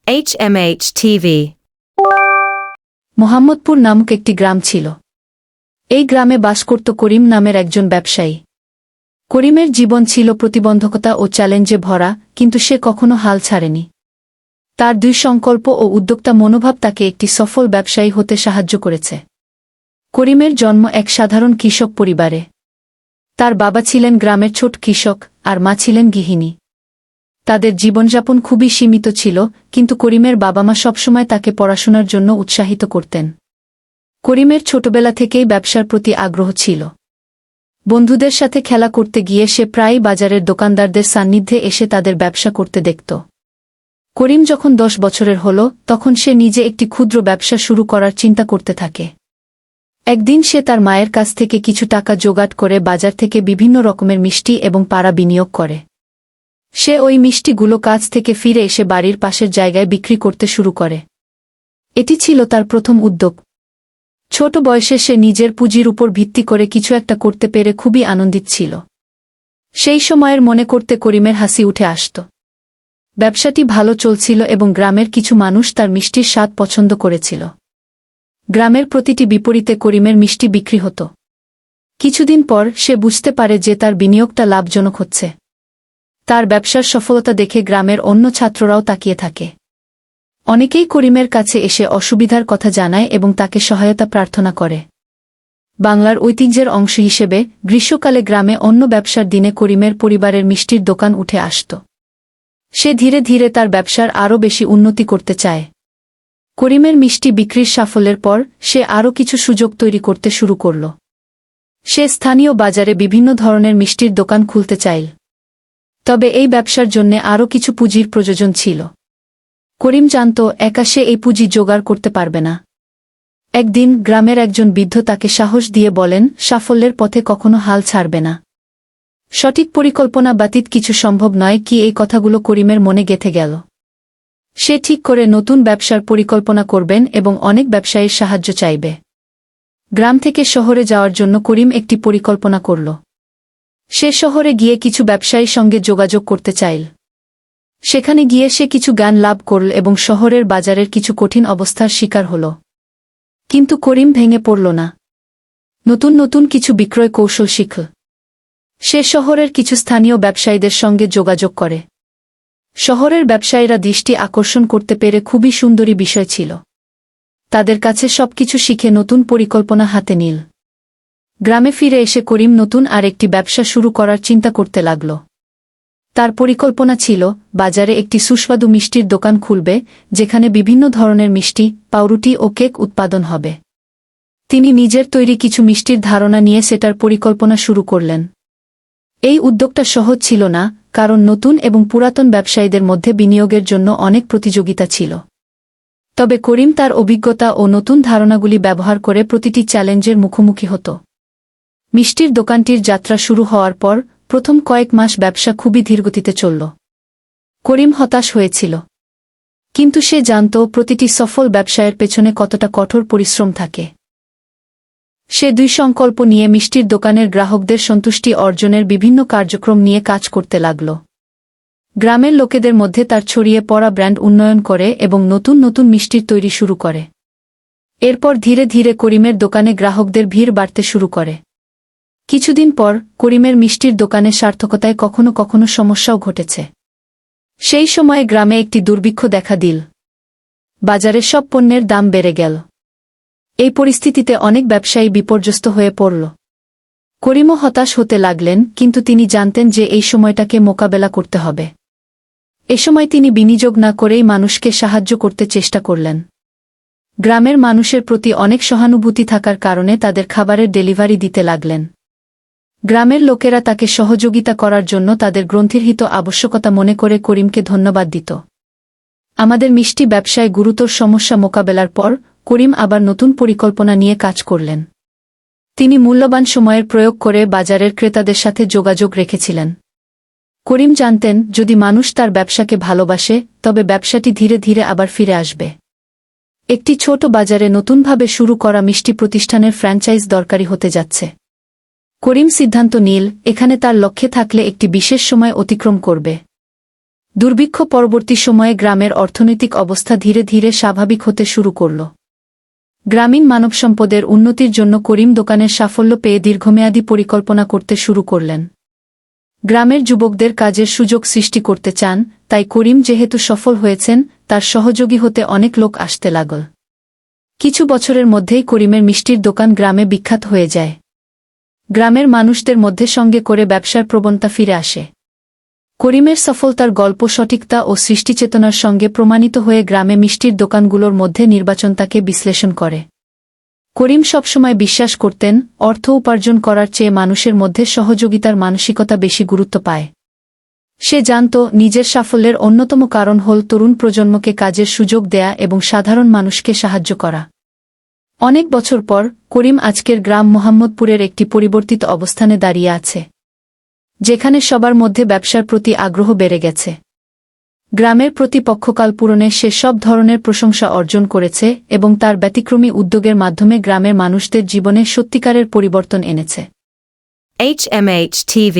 HMH TV। Mohammadpur নামক একটি গ্রাম ছিল। এই গ্রামে বাস করত করিম নামের একজন ব্যবসায়ী। করিমের জীবন ছিল প্রতিবন্ধকতা ও চ্যালেঞ্জে ভরা, কিন্তু সে কখনো হাল ছাড়েনি। তার দৃঢ় সংকল্প ও উদ্যোক্তা মনোভাব তাকে একটি সফল ব্যবসায়ী হতে সাহায্য করেছে। করিমের জন্ম এক সাধারণ কৃষক পরিবারে। তার বাবা ছিলেন গ্রামের ছোট কৃষক, আর মা ছিলেন গৃহিণী। তাদের জীবনযাপন খুবই সীমিত ছিল, কিন্তু করিমের বাবা-মা সবসময় তাকে পড়াশোনার জন্য উৎসাহিত করতেন। করিমের ছোটবেলা থেকেই ব্যবসার প্রতি আগ্রহ ছিল। বন্ধুদের সাথে খেলা করতে গিয়ে সে প্রায়ই বাজারের দোকানদারদের সান্নিধ্যে এসে তাদের ব্যবসা করতে দেখত। করিম যখন 10 বছরের হল, তখন সে নিজে একটি ক্ষুদ্র ব্যবসা শুরু করার চিন্তা করতে থাকে। একদিন সে তার মায়ের কাছ থেকে কিছু টাকা জোগাড় করে বাজার থেকে বিভিন্ন রকমের মিষ্টি এবং পাড়া বিনিয়োগ করে। সে ওই মিষ্টিগুলো কাজ থেকে ফিরে এসে বাড়ির পাশের জায়গায় বিক্রি করতে শুরু করে। এটি ছিল তার প্রথম উদ্যোগ। ছোট বয়সে সে নিজের পুঁজির উপর ভিত্তি করে কিছু একটা করতে পেরে খুবই আনন্দিত ছিল। সেই সময়ের মনে করতে করিমের হাসি উঠে আসত। ব্যবসাটি ভালো চলছিল এবং গ্রামের কিছু মানুষ তার মিষ্টির স্বাদ পছন্দ করেছিল। গ্রামের প্রতিটি বিপরীতে করিমের মিষ্টি বিক্রি হতো। কিছুদিন পর সে বুঝতে পারে যে তার বিনিয়োগটা লাভজনক হচ্ছে। তার ব্যবসার সফলতা দেখে গ্রামের অন্য ছাত্ররাও তাকিয়ে থাকে। অনেকেই করিমের কাছে এসে অসুবিধার কথা জানায় এবং তাকে সহায়তা প্রার্থনা করে। বাংলার ঐতিহ্যের অংশ হিসেবে গ্রীষ্মকালে গ্রামে অন্য ব্যবসার দিনে করিমের পরিবারের মিষ্টির দোকান উঠে আসত। সে ধীরে ধীরে তার ব্যবসার আরও বেশি উন্নতি করতে চায়। করিমের মিষ্টি বিক্রির সাফল্যের পর সে আরও কিছু সুযোগ তৈরি করতে শুরু করল। সে স্থানীয় বাজারে বিভিন্ন ধরনের মিষ্টির দোকান খুলতে চাইল। তবে এই ব্যবসার জন্যে আরও কিছু পুঁজির প্রয়োজন ছিল। করিম জানত একা সে এই পুঁজি জোগাড় করতে পারবে না। একদিন গ্রামের একজন বৃদ্ধ তাকে সাহস দিয়ে বলেন, সাফল্যের পথে কখনো হাল ছাড়বে না। সঠিক পরিকল্পনা ব্যতীত কিছু সম্ভব নয়। কি এই কথাগুলো করিমের মনে গেঁথে গেল। সে ঠিক করে নতুন ব্যবসার পরিকল্পনা করবেন এবং অনেক ব্যবসায়ীর সাহায্য চাইবে। গ্রাম থেকে শহরে যাওয়ার জন্য করিম একটি পরিকল্পনা করল। সে শহরে গিয়ে কিছু ব্যবসায়ীর সঙ্গে যোগাযোগ করতে চাইল। সেখানে গিয়ে সে কিছু জ্ঞান লাভ করল এবং শহরের বাজারের কিছু কঠিন অবস্থার শিকার হল। কিন্তু করিম ভেঙে পড়ল না। নতুন নতুন কিছু বিক্রয় কৌশল শিখল। সে শহরের কিছু স্থানীয় ব্যবসায়ীদের সঙ্গে যোগাযোগ করে। শহরের ব্যবসায়ীরা দৃষ্টি আকর্ষণ করতে পেরে খুবই সুন্দরী বিষয় ছিল। তাদের কাছে সবকিছু শিখে নতুন পরিকল্পনা হাতে নিল। গ্রামে ফিরে এসে করিম নতুন আর একটি ব্যবসা শুরু করার চিন্তা করতে লাগল। তার পরিকল্পনা ছিল বাজারে একটি সুস্বাদু মিষ্টির দোকান খুলবে, যেখানে বিভিন্ন ধরনের মিষ্টি, পাউরুটি ও কেক উৎপাদন হবে। তিনি নিজের তৈরি কিছু মিষ্টির ধারণা নিয়ে সেটার পরিকল্পনা শুরু করলেন। এই উদ্যোগটা সহজ ছিল না, কারণ নতুন এবং পুরাতন ব্যবসায়ীদের মধ্যে বিনিয়োগের জন্য অনেক প্রতিযোগিতা ছিল। তবে করিম তার অভিজ্ঞতা ও নতুন ধারণাগুলি ব্যবহার করে প্রতিটি চ্যালেঞ্জের মুখোমুখি হতো। মিষ্টির দোকানটির যাত্রা শুরু হওয়ার পর প্রথম কয়েক মাস ব্যবসা খুবই ধীরগতিতে চলল। করিম হতাশ হয়েছিল, কিন্তু সে জানত প্রতিটি সফল ব্যবসায়ের পেছনে কতটা কঠোর পরিশ্রম থাকে। সে দৃঢ় সংকল্প নিয়ে মিষ্টির দোকানের গ্রাহকদের সন্তুষ্টি অর্জনের বিভিন্ন কার্যক্রম নিয়ে কাজ করতে লাগল। গ্রামের লোকেদের মধ্যে তার ছড়িয়ে পড়া ব্র্যান্ড উন্নয়ন করে এবং নতুন নতুন মিষ্টির তৈরি শুরু করে। এরপর ধীরে ধীরে করিমের দোকানে গ্রাহকদের ভিড় বাড়তে শুরু করে। কিছুদিন পর করিমের মিষ্টির দোকানের সার্থকতায় কখনো কখনো সমস্যাও ঘটেছে। সেই সময়ে গ্রামে একটি দুর্ভিক্ষ দেখা দিল। বাজারে সব পণ্যের দাম বেড়ে গেল। এই পরিস্থিতিতে অনেক ব্যবসায়ী বিপর্যস্ত হয়ে পড়ল। করিমও হতাশ হতে লাগলেন, কিন্তু তিনি জানতেন যে এই সময়টাকে মোকাবেলা করতে হবে। এ সময় তিনি বিনিয়োগ না করেই মানুষকে সাহায্য করতে চেষ্টা করলেন। গ্রামের মানুষের প্রতি অনেক সহানুভূতি থাকার কারণে তাদের খাবারের ডেলিভারি দিতে লাগলেন। গ্রামের লোকেরা তাকে সহযোগিতা করার জন্য তাদের গ্রন্থিরহিত আবশ্যকতা মনে করে করিমকে ধন্যবাদ দিত। আমাদের মিষ্টি ব্যবসায় গুরুতর সমস্যা মোকাবেলার পর করিম আবার নতুন পরিকল্পনা নিয়ে কাজ করলেন। তিনি মূল্যবান সময়ের প্রয়োগ করে বাজারের ক্রেতাদের সাথে যোগাযোগ রেখেছিলেন। করিম জানতেন যদি মানুষ তার ব্যবসাকে ভালোবাসে, তবে ব্যবসাটি ধীরে ধীরে আবার ফিরে আসবে। একটি ছোট বাজারে নতুনভাবে শুরু করা মিষ্টি প্রতিষ্ঠানের ফ্র্যাঞ্চাইজ দরকারি হতে যাচ্ছে। করিম সিদ্ধান্ত নিল, এখানে তার লক্ষ্যে থাকলে একটি বিশেষ সময় অতিক্রম করবে। দুর্ভিক্ষ পরবর্তী সময়ে গ্রামের অর্থনৈতিক অবস্থা ধীরে ধীরে স্বাভাবিক হতে শুরু করল। গ্রামীণ মানবসম্পদের উন্নতির জন্য করিম দোকানের সাফল্য পেয়ে দীর্ঘমেয়াদী পরিকল্পনা করতে শুরু করলেন। গ্রামের যুবকদের কাজের সুযোগ সৃষ্টি করতে চান, তাই করিম যেহেতু সফল হয়েছেন, তার সহযোগী হতে অনেক লোক আসতে লাগল। কিছু বছরের মধ্যেই করিমের মিষ্টির দোকান গ্রামে বিখ্যাত হয়ে যায়। গ্রামের মানুষদের মধ্যে সঙ্গে করে ব্যবসার প্রবণতা ফিরে আসে। করিমের সফলতার গল্প সঠিকতা ও সৃষ্টিচেতনার সঙ্গে প্রমাণিত হয়ে গ্রামে মিষ্টির দোকানগুলোর মধ্যে নির্বাচন তাকে বিশ্লেষণ করে। করিম সবসময় বিশ্বাস করতেন, অর্থ উপার্জন করার চেয়ে মানুষের মধ্যে সহযোগিতার মানসিকতা বেশি গুরুত্ব পায়। সে জানত নিজের সাফল্যের অন্যতম কারণ হল তরুণ প্রজন্মকে কাজের সুযোগ দেয়া এবং সাধারণ মানুষকে সাহায্য করা। অনেক বছর পর করিম আজকের গ্রাম মোহাম্মদপুরের একটি পরিবর্তিত অবস্থানে দাঁড়িয়ে আছে, যেখানে সবার মধ্যে ব্যবসার প্রতি আগ্রহ বেড়ে গেছে। গ্রামের প্রতিপক্ষকাল পূরণে সে সব ধরনের প্রশংসা অর্জন করেছে এবং তার ব্যতিক্রমী উদ্যোগের মাধ্যমে গ্রামের মানুষদের জীবনে সত্যিকারের পরিবর্তন এনেছে। HMH TV